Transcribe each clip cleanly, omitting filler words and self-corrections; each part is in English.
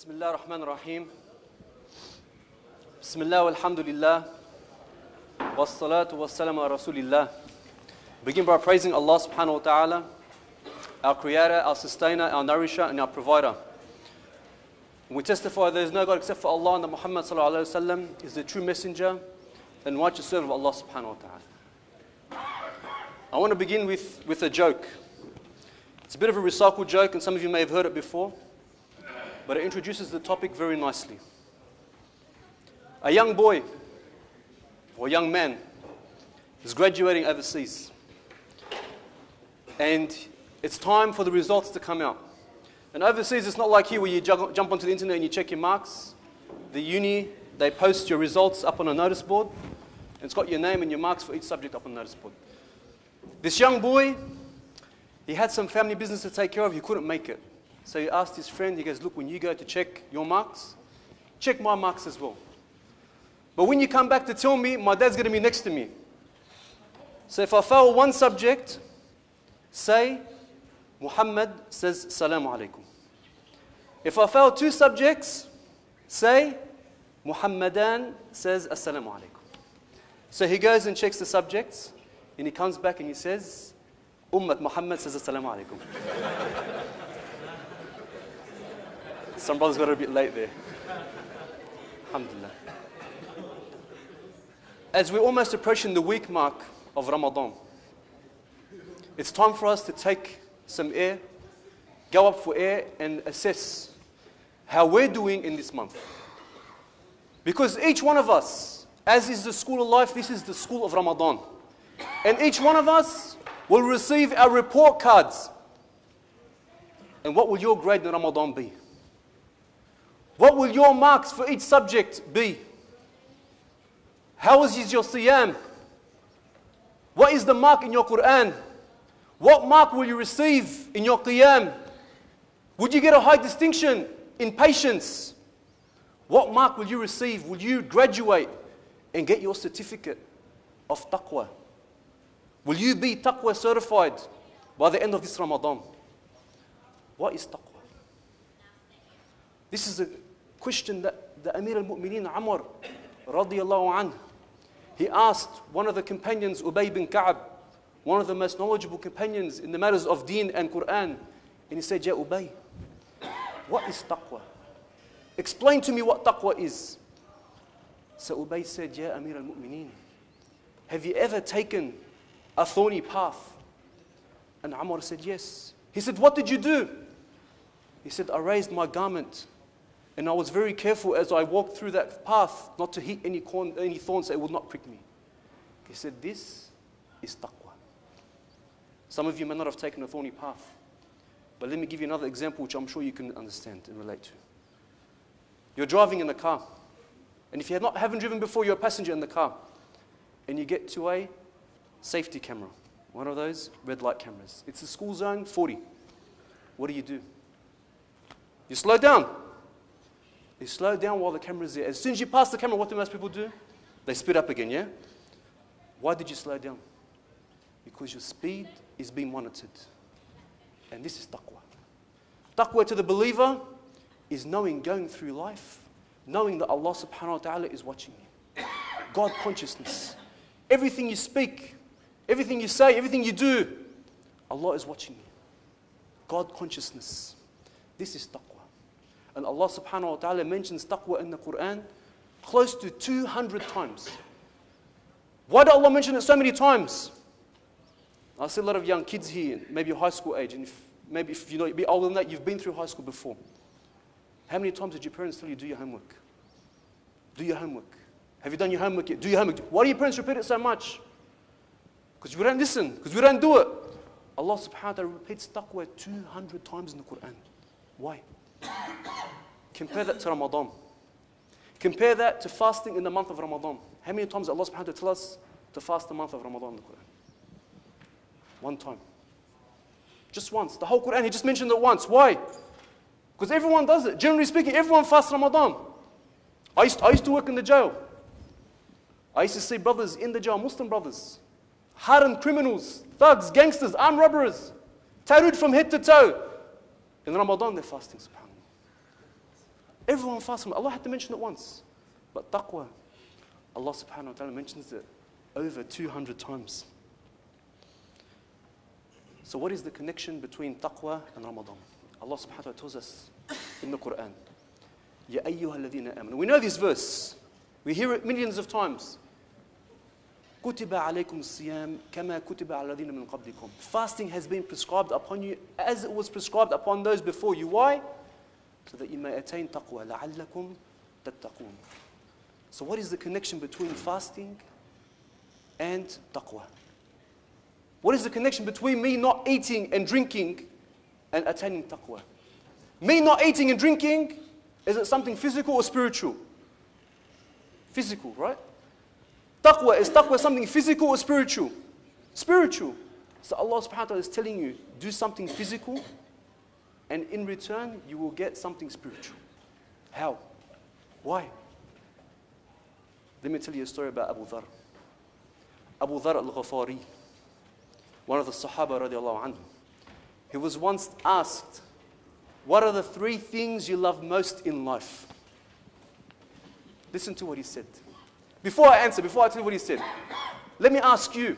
Bismillah ar-Rahman ar-Rahim. Bismillah walhamdulillah. Wassalatu wassalamu ala Rasulillah. Begin by praising Allah subhanahu wa ta'ala, our creator, our sustainer, our nourisher, and our provider. We testify there is no God except for Allah, and that Muhammad sallallahu alayhi wa sallam is the true messenger and righteous servant of Allah subhanahu wa ta'ala. I want to begin with a joke. It's a bit of a recycled joke, and some of you may have heard it before, but it introduces the topic very nicely. A young boy or young man is graduating overseas, and it's time for the results to come out. And overseas, it's not like here where you jump onto the internet and you check your marks. The uni, they post your results up on a notice board, and it's got your name and your marks for each subject up on the notice board. This young boy, he had some family business to take care of. He couldn't make it. So he asked his friend, he goes, look, when you go to check your marks, check my marks as well. But when you come back to tell me, my dad's going to be next to me. So if I fail one subject, say, Muhammad says, Salamu alaikum. If I fail two subjects, say, Muhammadan says, Assalamu alaikum. So he goes and checks the subjects, and he comes back and he says, Ummat Muhammad says, Assalamu alaikum. Some brothers got a bit late there. Alhamdulillah. As we're almost approaching the week mark of Ramadan, it's time for us to take some air, go up for air, and assess how we're doing in this month. Because each one of us, as is the school of life, this is the school of Ramadan. And each one of us will receive our report cards. And what will your grade in Ramadan be? What will your marks for each subject be? How is your siyam? What is the mark in your Quran? What mark will you receive in your qiyam? Would you get a high distinction in patience? What mark will you receive? Will you graduate and get your certificate of Taqwa? Will you be Taqwa certified by the end of this Ramadan? What is Taqwa? This is a question that the Amir al-Mu'mineen Amr radiyallahu anhu, he asked one of the companions, Ubay bin Ka'ab, one of the most knowledgeable companions in the matters of deen and Quran. And he said, Ya Ubay, what is taqwa? Explain to me what taqwa is. So Ubay said, Ya Amir al-Mu'mineen, have you ever taken a thorny path? And Amr said, yes. He said, what did you do? He said, I raised my garment, and I was very careful as I walked through that path not to hit any thorns that would not prick me. He said, this is taqwa. Some of you may not have taken a thorny path, but let me give you another example which I'm sure you can understand and relate to. You're driving in a car, and if you haven't driven before, you're a passenger in the car, and you get to a safety camera, one of those red light cameras. It's a school zone, 40. What do? You slow down. You slow down while the camera's there. As soon as you pass the camera, what do most people do? They speed up again, yeah? Why did you slow down? Because your speed is being monitored. And this is taqwa. Taqwa to the believer is going through life, knowing that Allah subhanahu wa ta'ala is watching you. God consciousness. Everything you speak, everything you say, everything you do, Allah is watching you. God consciousness. This is taqwa. And Allah subhanahu wa ta'ala mentions taqwa in the Quran close to 200 times. Why did Allah mention it so many times? I see a lot of young kids here, maybe high school age, and if you know, you'd be older than that, you've been through high school before. How many times did your parents tell you, do your homework? Do your homework. Have you done your homework yet? Do your homework. Why do your parents repeat it so much? Because we don't listen, because we don't do it. Allah subhanahu wa ta'ala repeats taqwa 200 times in the Quran. Why? Compare that to Ramadan. Compare that to fasting in the month of Ramadan. How many times Allah subhanahu wa ta'ala tell us to fast the month of Ramadan in the Quran? One time. Just once. The whole Quran, He just mentioned it once. Why? Because everyone does it. Generally speaking, everyone fasts Ramadan. I used to work in the jail. I used to see brothers in the jail, Muslim brothers, hardened criminals, thugs, gangsters, armed robbers, tattooed from head to toe. In Ramadan, they're fasting, subhanAllah. Everyone fasts. Allah had to mention it once. But taqwa, Allah subhanahu wa ta'ala mentions it over 200 times. So what is the connection between taqwa and Ramadan? Allah subhanahu wa ta'ala tells us in the Quran, Ya ayyuha alladhina amanu. We know this verse. We hear it millions of times. Kutiba alaykum siyam kama kutiba ala alladhina min qablikum. Fasting has been prescribed upon you as it was prescribed upon those before you. Why? So that you may attain taqwa. لَعَلَّكُمْ تَتَّقُونَ. So what is the connection between fasting and taqwa? What is the connection between me not eating and drinking and attaining taqwa? Me not eating and drinking, is it something physical or spiritual? Physical, right? Is taqwa something physical or spiritual? Spiritual. So Allah subhanahu wa ta'ala is telling you, do something physical, and in return, you will get something spiritual. How? Why? Let me tell you a story about Abu Dhar. Abu Dhar al-Ghafari, one of the Sahaba radiallahu anhu. He was once asked, what are the 3 things you love most in life? Listen to what he said. Before I tell you what he said, let me ask you,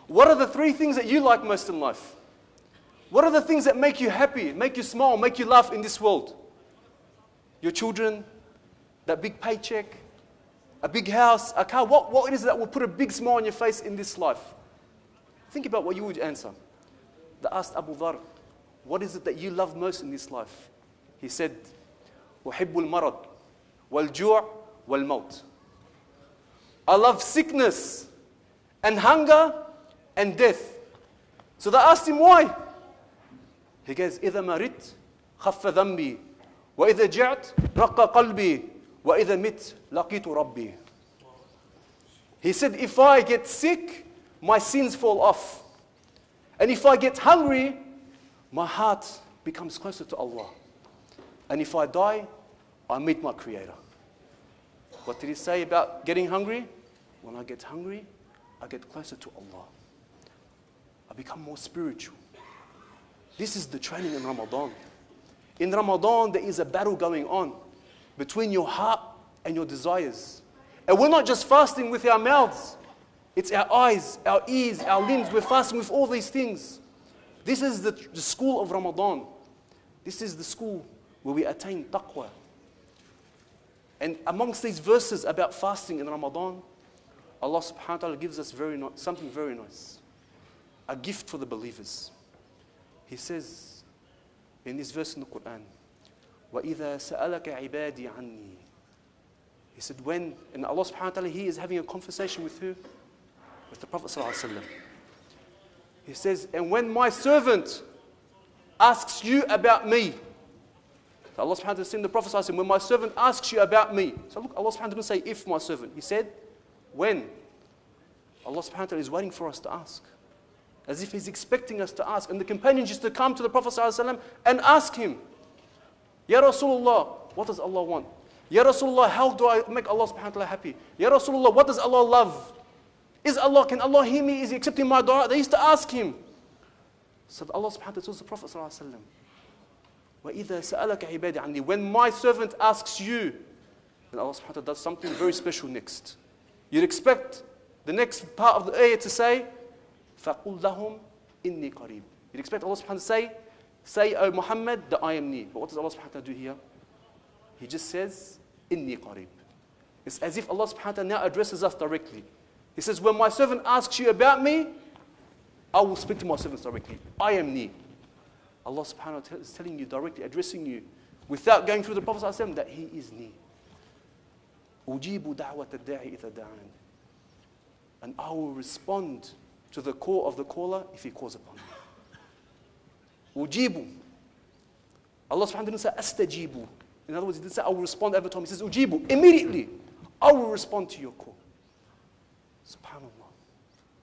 what are the 3 things that you like most in life? What are the things that make you happy, make you smile, make you laugh in this world? Your children, that big paycheck, a big house, a car. What is it that will put a big smile on your face in this life? Think about what you would answer. They asked Abu Dhar, what is it that you love most in this life? He said, أُحِبُّ الْمَرَض وَالْجُوعِ وَالْمَوْتِ. I love sickness and hunger and death. So they asked him why. He goes, إِذَا مَرِدْ خَفَّ ذَنْبِي وَإِذَا جِعْتْ رَقَّ قَلْبِي وَإِذَا مِتْ لَقِيتُ رَبِّي. He said, if I get sick, my sins fall off. And if I get hungry, my heart becomes closer to Allah. And if I die, I meet my Creator. What did he say about getting hungry? When I get hungry, I get closer to Allah. I become more spiritual. This is the training in Ramadan. In Ramadan, there is a battle going on between your heart and your desires. And we're not just fasting with our mouths. It's our eyes, our ears, our limbs. We're fasting with all these things. This is the school of Ramadan. This is the school where we attain taqwa. And amongst these verses about fasting in Ramadan, Allah subhanahu wa ta'ala gives us something very nice. A gift for the believers. He says in this verse in the Quran, وَإِذَا سَأَلَكَ عِبَادِي عَنِّي. He said and Allah subhanahu wa ta'ala, He is having a conversation with who? With the Prophet sallallahu alaihi wasallam. He says, and when my servant asks you about me, so Allah subhanahu wa ta'ala said to the Prophet sallallahu alaihi wasallam, when my servant asks you about me. So look, Allah subhanahu wa ta'ala didn't say if my servant. He said, when. Allah subhanahu wa ta'ala is waiting for us to ask. As if He's expecting us to ask. And the companions used to come to the Prophet ﷺ and ask him, Ya Rasulullah, what does Allah want? Ya Rasulullah, how do I make Allah subhanahu wa ta'ala happy? Ya Rasulullah, what does Allah love? Can Allah hear me? Is He accepting my dua? They used to ask him. So Allah subhanahu wa ta'ala tells the Prophet ﷺ, وَإِذَا سَأَلَكَ عِبَادِ عَنِّي. When my servant asks you, then Allah subhanahu wa ta'ala does something very special next. You'd expect the next part of the ayah to say, فَقُلْ لَهُمْ إِنِّي قَرِيبٌ. You'd expect Allah subhanahu wa ta'ala to say, O Muhammad, that I am near. But what does Allah subhanahu wa ta'ala do here? He just says, إِنِّي قَرِيبٌ. It's as if Allah subhanahu wa ta'ala now addresses us directly. He says, when my servant asks you about me, I will speak to my servants directly. I am near. Allah subhanahu wa ta'ala is telling you directly, addressing you, without going through the Prophet sallallahu alaihi wasallam, that He is near. أُجِيبُ دَعْوَةَ الدَّاعِ إِذَا دَعَانِ. And I will respond to the call of the caller if he calls upon me. Ujibu. Allah subhanahu wa ta'ala didn't say astajibu. In other words, He didn't say I will respond every time. He says ujibu. Immediately, I will respond to your call. SubhanAllah.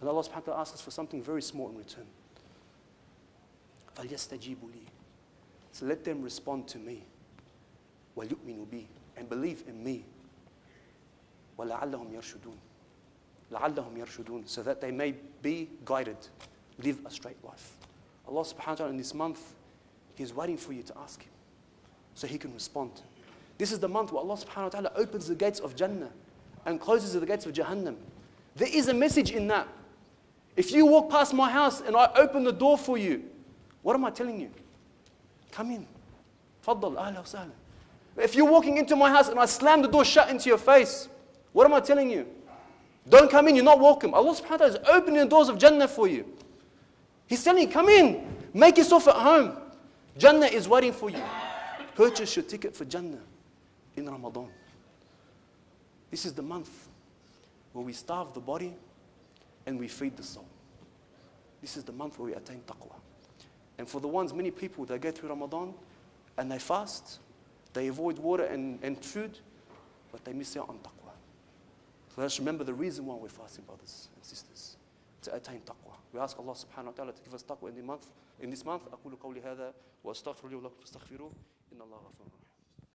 And Allah subhanahu wa ta'ala asks us for something very small in return. فَلْيَسْتَجِيبُوا لِي. So let them respond to me. وَلْيُؤْمِنُوا بِي. And believe in me. وَلَعَلَّهُمْ يَرْشُدُونَ. لَعَلَّهُمْ يَرْشُدُونَ. So that they may be guided, live a straight life. Allah subhanahu wa ta'ala in this month, He is waiting for you to ask Him, so He can respond. This is the month where Allah subhanahu wa ta'ala opens the gates of Jannah and closes the gates of Jahannam. There is a message in that. If you walk past my house and I open the door for you, what am I telling you? Come in. Faddal, ahla wa sahla. If you're walking into my house and I slam the door shut into your face, what am I telling you? Don't come in, you're not welcome. Allah subhanahu wa ta'ala is opening the doors of Jannah for you. He's telling you, come in, make yourself at home. Jannah is waiting for you. Purchase your ticket for Jannah in Ramadan. This is the month where we starve the body and we feed the soul. This is the month where we attain taqwa. And for the ones, many people, they go through Ramadan and they fast, they avoid water and food, but they miss out on taqwa. So let's remember the reason why we're fasting, brothers and sisters, to attain taqwa. We ask Allah subhanahu wa ta'ala to give us taqwa in this month. أقول قولي هذا وأستغفر لي ولكم فاستغفروه إن الله غفور رحيم.